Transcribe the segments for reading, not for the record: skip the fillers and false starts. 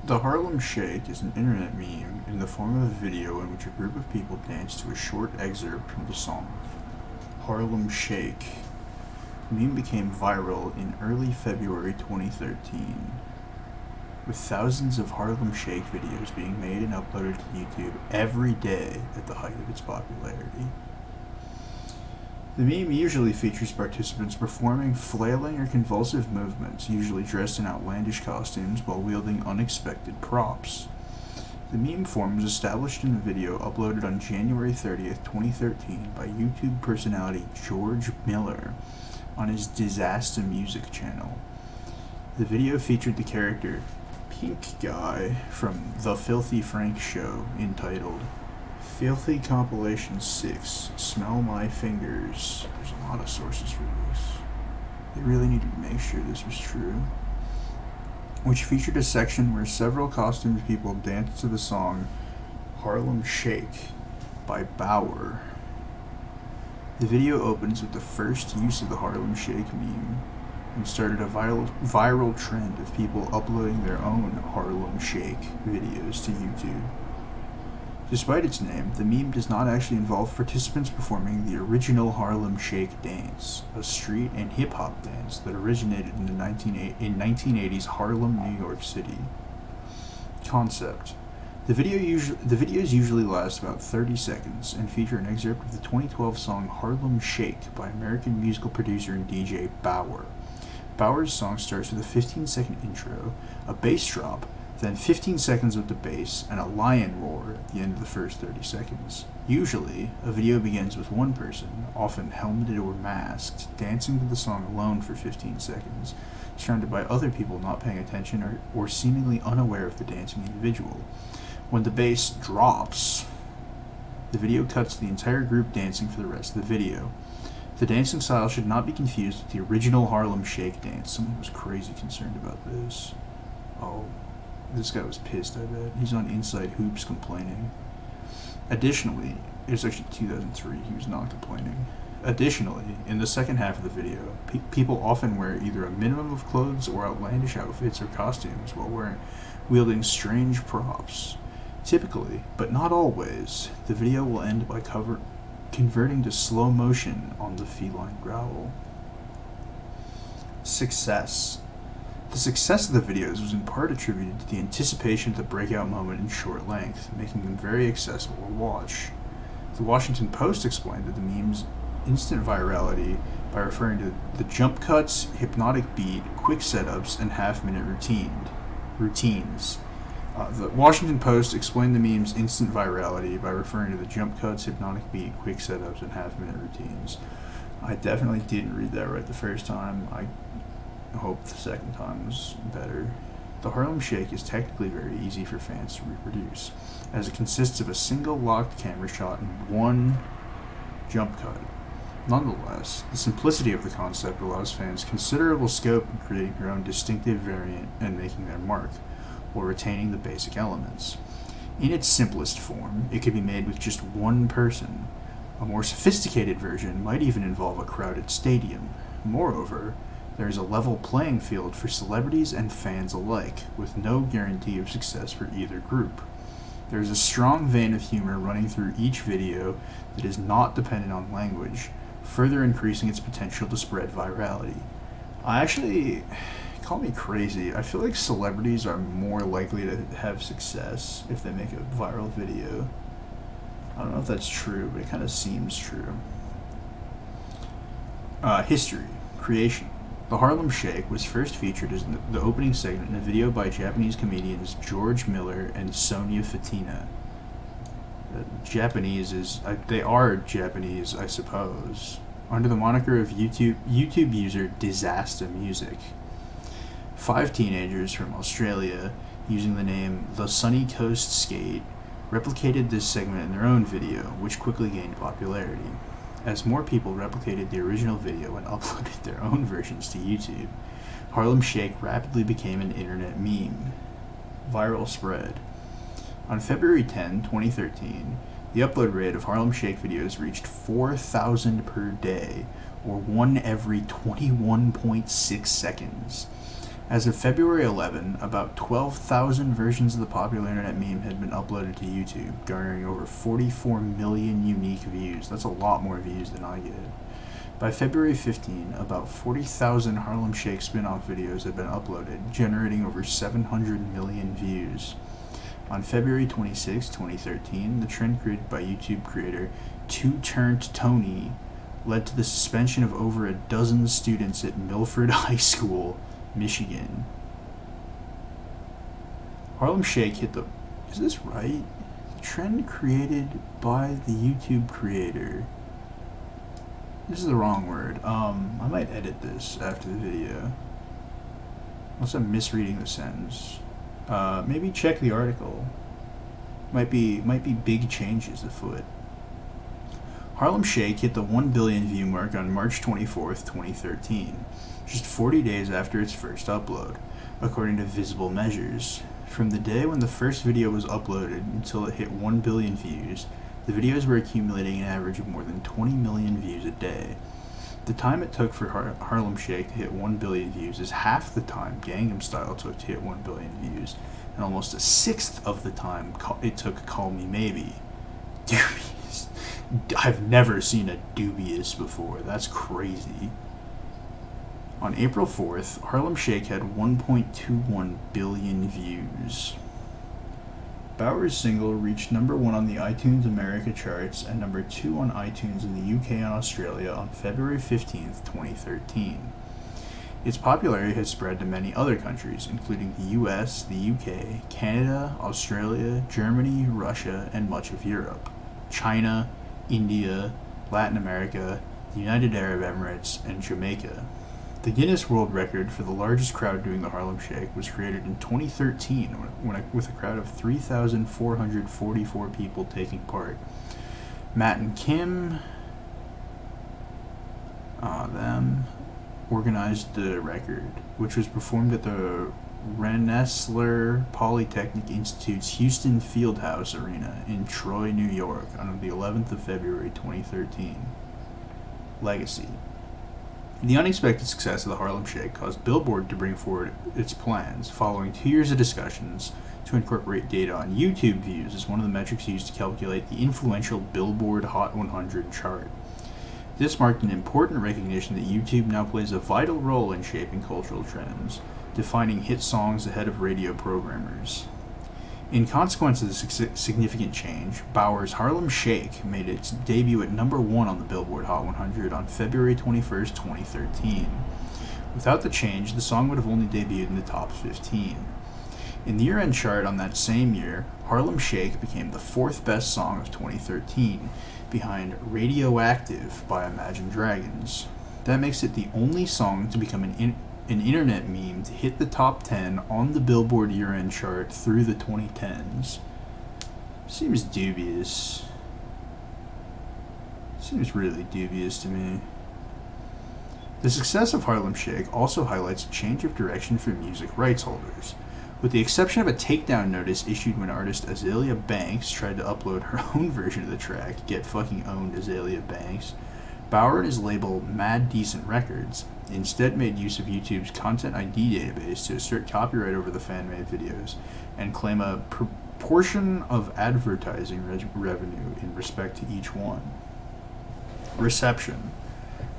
The Harlem Shake is an internet meme in the form of a video in which a group of people dance to a short excerpt from the song. Harlem Shake. The meme became viral in early February 2013, with thousands of Harlem Shake videos being made and uploaded to YouTube every day at the height of its popularity. The meme usually features participants performing flailing or convulsive movements, usually dressed in outlandish costumes while wielding unexpected props. The meme form was established in a video uploaded on January 30th, 2013 by YouTube personality George Miller on his Disaster Music channel. The video featured the character Pink Guy from The Filthy Frank Show, entitled Filthy Compilation 6, Smell My Fingers. There's a lot of sources for this. They really needed to make sure this was true. Which featured a section where several costumed people danced to the song Harlem Shake by Bauer. The video opens with the first use of the Harlem Shake meme and started a viral trend of people uploading their own Harlem Shake videos to YouTube. Despite its name, the meme does not actually involve participants performing the original Harlem Shake dance, a street and hip-hop dance that originated in 1980s Harlem, New York City. Concept. The videos usually last about 30 seconds and feature an excerpt of the 2012 song Harlem Shake by American musical producer and DJ Bauer. Bauer's song starts with a 15-second intro, a bass drop, then 15 seconds with the bass, and a lion roar at the end of the first 30 seconds. Usually, a video begins with one person, often helmeted or masked, dancing to the song alone for 15 seconds, surrounded by other people not paying attention or seemingly unaware of the dancing individual. When the bass drops, the video cuts to the entire group dancing for the rest of the video. The dancing style should not be confused with the original Harlem Shake dance. Someone was crazy concerned about this. Oh, this guy was pissed, I bet. He's on Inside Hoops complaining. Additionally, it was actually 2003, he was not complaining. Additionally, in the second half of the video, people often wear either a minimum of clothes or outlandish outfits or costumes while wielding strange props. Typically, but not always, the video will end by converting to slow motion on the feline growl. Success. The success of the videos was in part attributed to the anticipation of the breakout moment in short length, making them very accessible to watch. The Washington Post explained that the meme's instant virality by referring to the jump cuts, hypnotic beat, quick setups, and half-minute routines. The Washington Post explained the meme's instant virality by referring to the jump cuts, hypnotic beat, quick setups, and half-minute routines. I definitely didn't read that right the first time. I hope the second time was better. The Harlem Shake is technically very easy for fans to reproduce, as it consists of a single locked camera shot and one jump cut. Nonetheless, the simplicity of the concept allows fans considerable scope in creating their own distinctive variant and making their mark, while retaining the basic elements. In its simplest form, it could be made with just one person. A more sophisticated version might even involve a crowded stadium. Moreover, there is a level playing field for celebrities and fans alike, with no guarantee of success for either group. There is a strong vein of humor running through each video that is not dependent on language, further increasing its potential to spread virality. Call me crazy, I feel like celebrities are more likely to have success if they make a viral video. I don't know if that's true, but it kind of seems true. History. Creation. The Harlem Shake was first featured as the opening segment in a video by Japanese comedians George Miller and Sonia Fatina. They are Japanese, I suppose, under the moniker of YouTube user Disaster Music. 5 teenagers from Australia, using the name The Sunny Coast Skate, replicated this segment in their own video, which quickly gained popularity. As more people replicated the original video and uploaded their own versions to YouTube, Harlem Shake rapidly became an internet meme. Viral spread. On February 10, 2013, the upload rate of Harlem Shake videos reached 4,000 per day, or one every 21.6 seconds. As of February 11, about 12,000 versions of the popular internet meme had been uploaded to YouTube, garnering over 44 million unique views. That's a lot more views than I get. By February 15, about 40,000 Harlem Shake spin-off videos had been uploaded, generating over 700 million views. On February 26, 2013, the trend created by YouTube creator Two Turned Tony led to the suspension of over a dozen students at Milford High School, Michigan. Harlem Shake hit the... Is this right? The trend created by the YouTube creator. This is the wrong word. I might edit this after the video. Unless I'm misreading the sentence. Maybe check the article. Might be big changes afoot. Harlem Shake hit the 1 billion view mark on March 24th, 2013, just 40 days after its first upload, according to Visible Measures. From the day when the first video was uploaded until it hit 1 billion views, the videos were accumulating an average of more than 20 million views a day. The time it took for Harlem Shake to hit 1 billion views is half the time Gangnam Style took to hit 1 billion views, and almost a sixth of the time it took Call Me Maybe. Dubious. I've never seen a dubious before. That's crazy. On April 4th, Harlem Shake had 1.21 billion views. Bauer's single reached number 1 on the iTunes America charts and number 2 on iTunes in the UK and Australia on February 15th, 2013. Its popularity has spread to many other countries, including the US, the UK, Canada, Australia, Germany, Russia, and much of Europe, China, India, Latin America, the United Arab Emirates, and Jamaica. The Guinness World Record for the largest crowd doing the Harlem Shake was created in 2013 with a crowd of 3,444 people taking part. Matt and Kim, them, organized the record, which was performed at the Rensselaer Polytechnic Institute's Houston Fieldhouse Arena in Troy, New York on the 11th of February 2013. Legacy. The unexpected success of the Harlem Shake caused Billboard to bring forward its plans, following 2 years of discussions, to incorporate data on YouTube views as one of the metrics used to calculate the influential Billboard Hot 100 chart. This marked an important recognition that YouTube now plays a vital role in shaping cultural trends, defining hit songs ahead of radio programmers. In consequence of this significant change, Bauer's Harlem Shake made its debut at number 1 on the Billboard Hot 100 on February 21st, 2013. Without the change, the song would have only debuted in the top 15. In the year-end chart on that same year, Harlem Shake became the 4th best song of 2013, behind Radioactive by Imagine Dragons. That makes it the only song to become an internet meme to hit the top 10 on the Billboard year-end chart through the 2010s. Seems dubious. Seems really dubious to me. The success of Harlem Shake also highlights a change of direction for music rights holders. With the exception of a takedown notice issued when artist Azalea Banks tried to upload her own version of the track, Get Fucking Owned Azalea Banks, Bauer and his label Mad Decent Records instead made use of YouTube's Content ID database to assert copyright over the fan-made videos and claim a proportion of advertising revenue in respect to each one. Reception.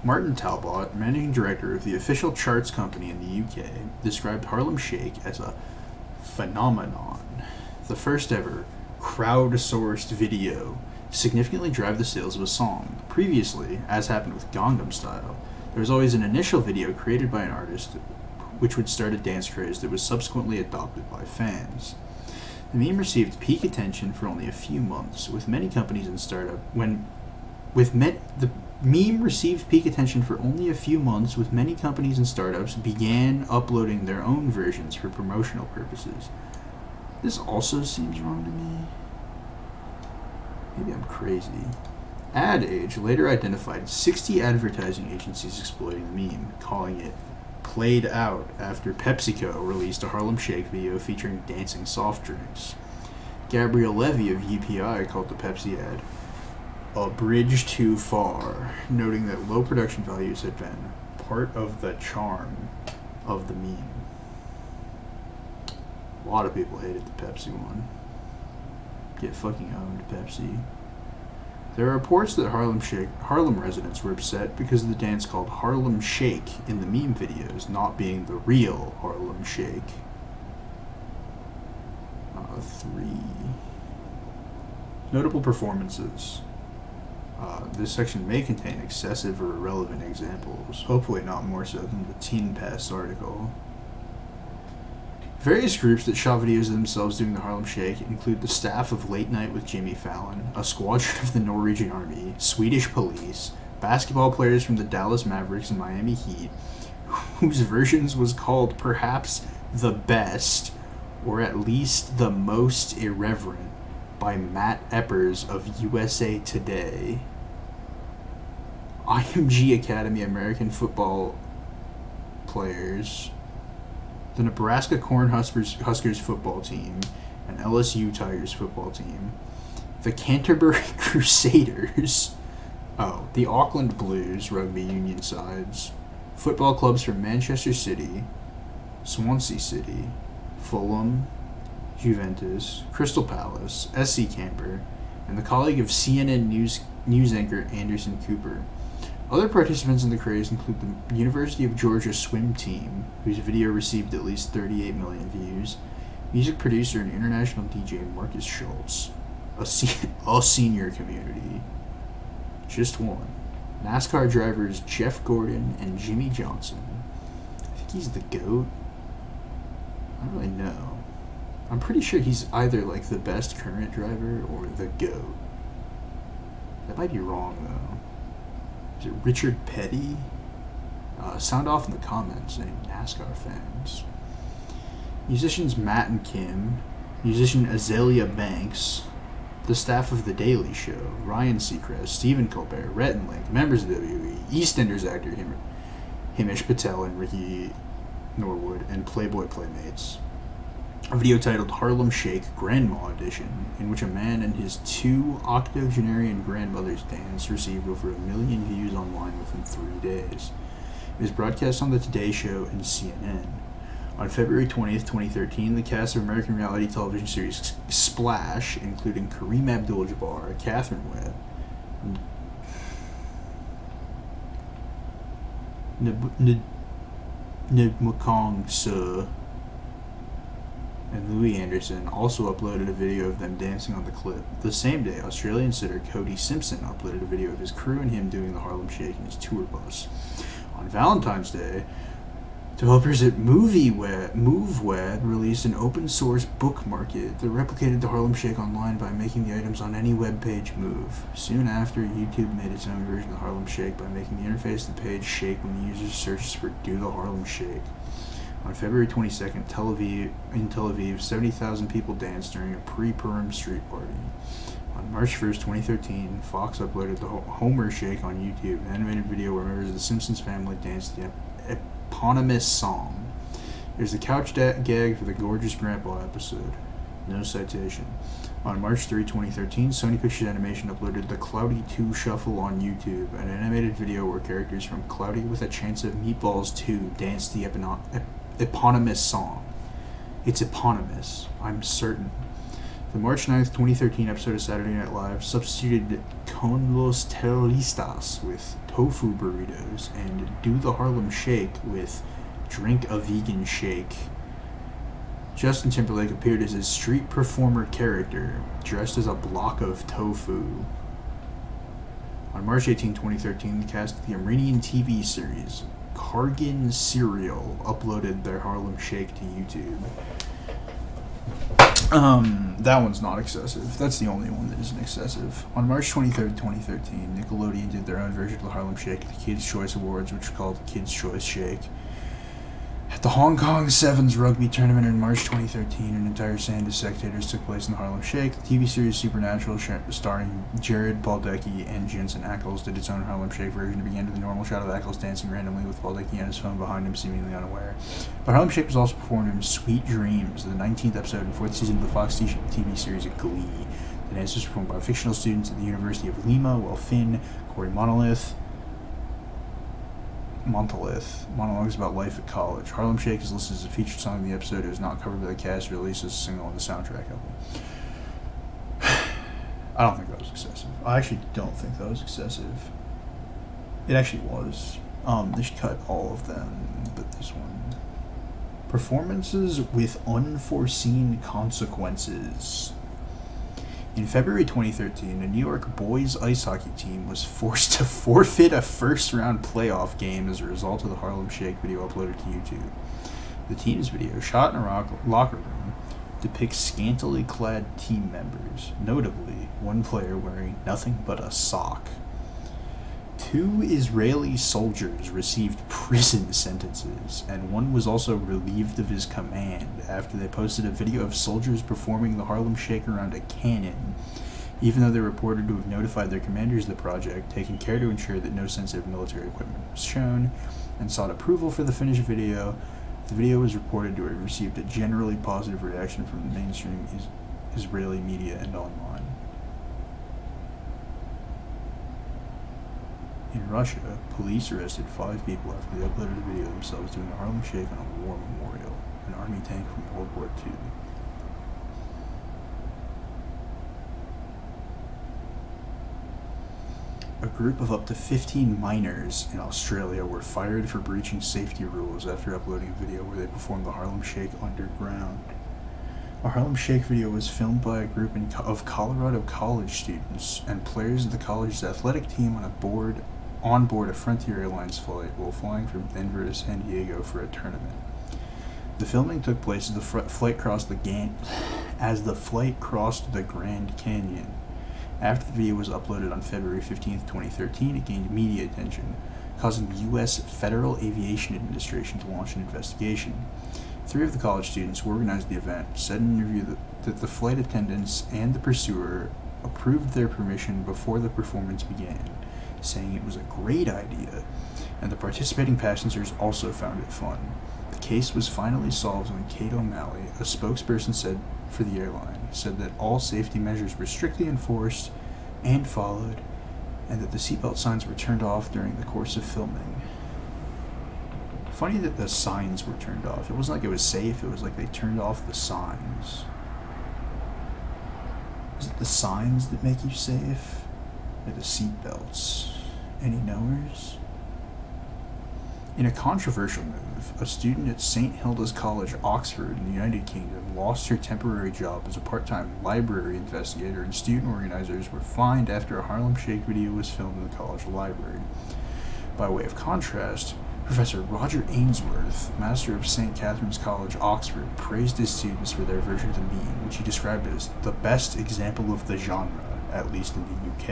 Martin Talbot, managing director of the official charts company in the UK, described Harlem Shake as a phenomenon, the first ever crowd-sourced video to significantly drive the sales of a song. Previously, as happened with Gangnam Style, there was always an initial video created by an artist which would start a dance craze that was subsequently adopted by fans. The meme received peak attention for only a few months, with many companies and the meme received peak attention for only a few months, with many companies and startups began uploading their own versions for promotional purposes. This also seems wrong to me. Maybe I'm crazy. Ad Age later identified 60 advertising agencies exploiting the meme, calling it played out after PepsiCo released a Harlem Shake video featuring dancing soft drinks. Gabrielle Levy of UPI called the Pepsi ad a bridge too far, noting that low production values had been part of the charm of the meme. A lot of people hated the Pepsi one. Get fucking owned, Pepsi. There are reports that Harlem residents were upset because of the dance called Harlem Shake in the meme videos not being the real Harlem Shake. 3. Notable performances. This section may contain excessive or irrelevant examples, hopefully not more so than the Teen Pass article. Various groups that shot videos of themselves doing the Harlem Shake include the staff of Late Night with Jimmy Fallon, a squadron of the Norwegian Army, Swedish police, basketball players from the Dallas Mavericks and Miami Heat, whose versions was called perhaps the best, or at least the most irreverent, by Matt Eppers of USA Today. IMG Academy American football players, the Nebraska Cornhuskers football team, and LSU Tigers football team, the Canterbury Crusaders, the Auckland Blues rugby union sides, football clubs from Manchester City, Swansea City, Fulham, Juventus, Crystal Palace, SC Camper, and the colleague of CNN news anchor Anderson Cooper. Other participants in the craze include the University of Georgia swim team, whose video received at least 38 million views, music producer and international DJ Marcus Schultz, a senior community, just one, NASCAR drivers Jeff Gordon and Jimmy Johnson. I think he's the GOAT. I don't really know. I'm pretty sure he's either like the best current driver or the GOAT. That might be wrong though. Is it Richard Petty? Sound off in the comments saying NASCAR fans. Musicians Matt and Kim, musician Azalea Banks, the staff of The Daily Show, Ryan Seacrest, Stephen Colbert, Rhett and Link, members of WWE, EastEnders actor Himish Patel and Ricky Norwood, and Playboy Playmates. A video titled Harlem Shake Grandma Edition, in which a man and his 2 octogenarian grandmothers dance, received over 1 million views online within 3 days. It was broadcast on The Today Show and CNN. On February 20th, 2013, the cast of American reality television series Splash, including Kareem Abdul-Jabbar, Catherine Webb, Nibmukong Suh, and Louis Anderson, also uploaded a video of them dancing on the clip. The same day, Australian sitter Cody Simpson uploaded a video of his crew and him doing the Harlem Shake in his tour bus. On Valentine's Day, developers at MoveWeb released an open-source book market that replicated the Harlem Shake online by making the items on any web page move. Soon after, YouTube made its own version of the Harlem Shake by making the interface of the page shake when the user searches for Do the Harlem Shake. On February 22nd, in Tel Aviv, 70,000 people danced during a pre-Purim street party. On March 1st, 2013, Fox uploaded the Homer Shake on YouTube, an animated video where members of the Simpsons family danced the eponymous song. There's the couch gag for the Gorgeous Grandpa episode. No citation. On March 3, 2013, Sony Pictures Animation uploaded the Cloudy 2 Shuffle on YouTube, an animated video where characters from Cloudy with a Chance of Meatballs 2 danced the eponymous song. It's eponymous, I'm certain. The March 9th, 2013 episode of Saturday Night Live substituted Con los Terroristas with tofu burritos and Do the Harlem Shake with Drink a Vegan Shake. Justin Timberlake appeared as his street performer character, dressed as a block of tofu. On March 18, 2013, the cast of the Iranian TV series Kargin Serial uploaded their Harlem Shake to YouTube. That one's not excessive. That's the only one that isn't excessive. On March 23rd, 2013, Nickelodeon did their own version of the Harlem Shake at the Kids' Choice Awards, which was called the Kids' Choice Shake. At the Hong Kong Sevens rugby tournament in March 2013, an entire sand of spectators took place in the Harlem Shake. The TV series Supernatural, starring Jared Baldecki and Jensen Ackles, did its own Harlem Shake version. It began with a normal shot of Ackles dancing randomly with Baldecki on his phone behind him, seemingly unaware. The Harlem Shake was also performed in Sweet Dreams, the 19th episode and 4th season of the Fox TV series Glee. The dance was performed by fictional students at the University of Lima, while Finn, Corey Monolith, Monolith, monologues about life at college. Harlem Shake is listed as a featured song in the episode. It was not covered by the cast or released as a single on the soundtrack album. I don't think that was excessive. I actually don't think that was excessive. It actually was. They should cut all of them, but this one. Performances with unforeseen consequences. In February 2013, the New York boys ice hockey team was forced to forfeit a first-round playoff game as a result of the Harlem Shake video uploaded to YouTube. The team's video, shot in a locker room, depicts scantily clad team members, notably one player wearing nothing but a sock. 2 Israeli soldiers received prison sentences, and one was also relieved of his command after they posted a video of soldiers performing the Harlem Shake around a cannon, even though they reported to have notified their commanders of the project, taking care to ensure that no sensitive military equipment was shown, and sought approval for the finished video. The video was reported to have received a generally positive reaction from the mainstream Israeli media and online. In Russia, police arrested 5 people after they uploaded a video of themselves doing a Harlem Shake on a war memorial, an army tank from World War II. A group of up to 15 minors in Australia were fired for breaching safety rules after uploading a video where they performed the Harlem Shake underground. A Harlem Shake video was filmed by a group of Colorado college students and players of the college's athletic team on board a Frontier Airlines flight while flying from Denver to San Diego for a tournament. The filming took place as the flight crossed the Grand Canyon. After the video was uploaded on February 15, 2013, it gained media attention, causing the U.S. Federal Aviation Administration to launch an investigation. 3 of the college students who organized the event said in an interview that the flight attendants and the pursuer approved their permission before the performance began, saying it was a great idea, and the participating passengers also found it fun. The case was finally solved when Kate O'Malley, a spokesperson for the airline, said that all safety measures were strictly enforced and followed, and that the seatbelt signs were turned off during the course of filming. Funny that the signs were turned off. It wasn't like it was safe, it was like they turned off the signs. Is it the signs that make you safe? Or the seatbelts? Any knowers? In a controversial move, a student at St. Hilda's College, Oxford, in the United Kingdom, lost her temporary job as a part-time library investigator, and student organizers were fined after a Harlem Shake video was filmed in the college library. By way of contrast, Professor Roger Ainsworth, master of St. Catherine's College, Oxford, praised his students for their version of the meme, which he described as the best example of the genre, at least in the UK.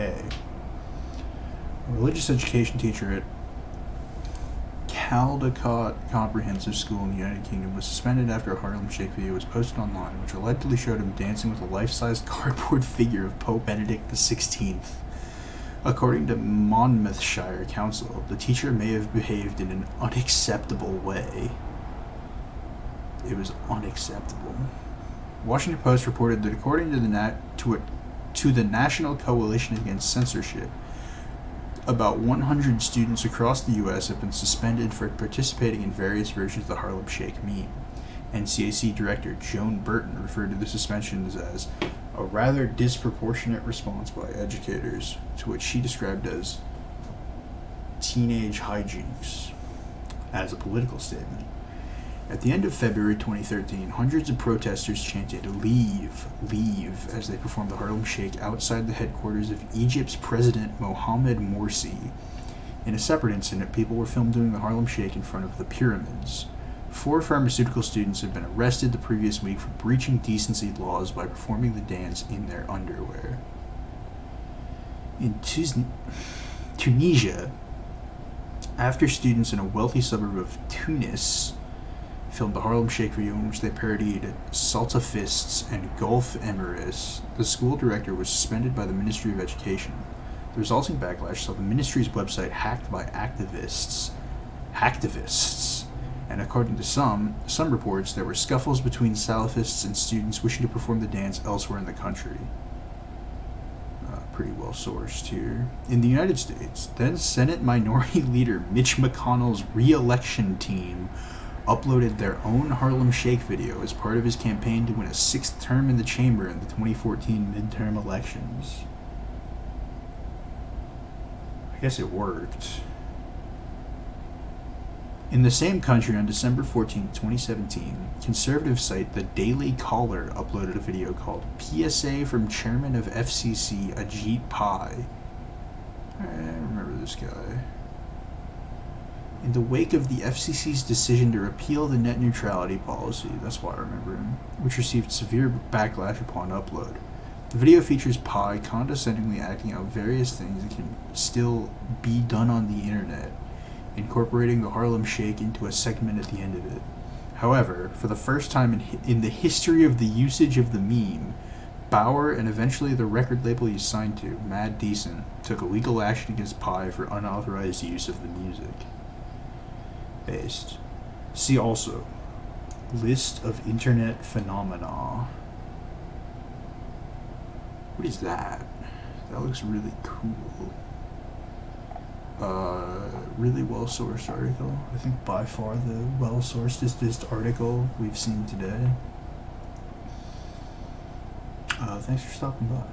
A religious education teacher at Caldecott Comprehensive School in the United Kingdom was suspended after a Harlem Shake video was posted online, which allegedly showed him dancing with a life-size cardboard figure of Pope Benedict XVI. According to Monmouthshire Council, the teacher may have behaved in an unacceptable way. It was unacceptable. Washington Post reported that according to the National Coalition Against Censorship, about 100 students across the U.S. have been suspended for participating in various versions of the Harlem Shake meme. NCAC Director Joan Burton referred to the suspensions as a rather disproportionate response by educators, to which she described as teenage hijinks, as a political statement. At the end of February 2013, hundreds of protesters chanted "Leave, leave" as they performed the Harlem Shake outside the headquarters of Egypt's President Mohamed Morsi. In a separate incident, people were filmed doing the Harlem Shake in front of the pyramids. 4 pharmaceutical students had been arrested the previous week for breaching decency laws by performing the dance in their underwear. In Tunisia, after students in a wealthy suburb of Tunis filmed the Harlem Shake video in which they parodied Saltafists and Gulf Emirates, the school director was suspended by the Ministry of Education. The resulting backlash saw the ministry's website hacked by activists, and according to some reports, there were scuffles between Salafists and students wishing to perform the dance elsewhere in the country. pretty well sourced here. In the United States, then Senate Minority Leader Mitch McConnell's re-election team uploaded their own Harlem Shake video as part of his campaign to win a 6th term in the chamber in the 2014 midterm elections. I guess it worked. In the same country, on December 14, 2017, conservative site The Daily Caller uploaded a video called PSA from Chairman of FCC Ajit Pai. I remember this guy. In the wake of the FCC's decision to repeal the net neutrality policy, that's why I remember him, which received severe backlash upon upload. The video features Pai condescendingly acting out various things that can still be done on the internet, incorporating the Harlem Shake into a segment at the end of it. However, for the first time in the history of the usage of the meme, Bauer and eventually the record label he signed to, Mad Decent, took legal action against Pai for unauthorized use of the music. Based. See also, list of internet phenomena. What is that? That looks really cool. Really well-sourced article. I think by far the well-sourcedest article we've seen today. Thanks for stopping by.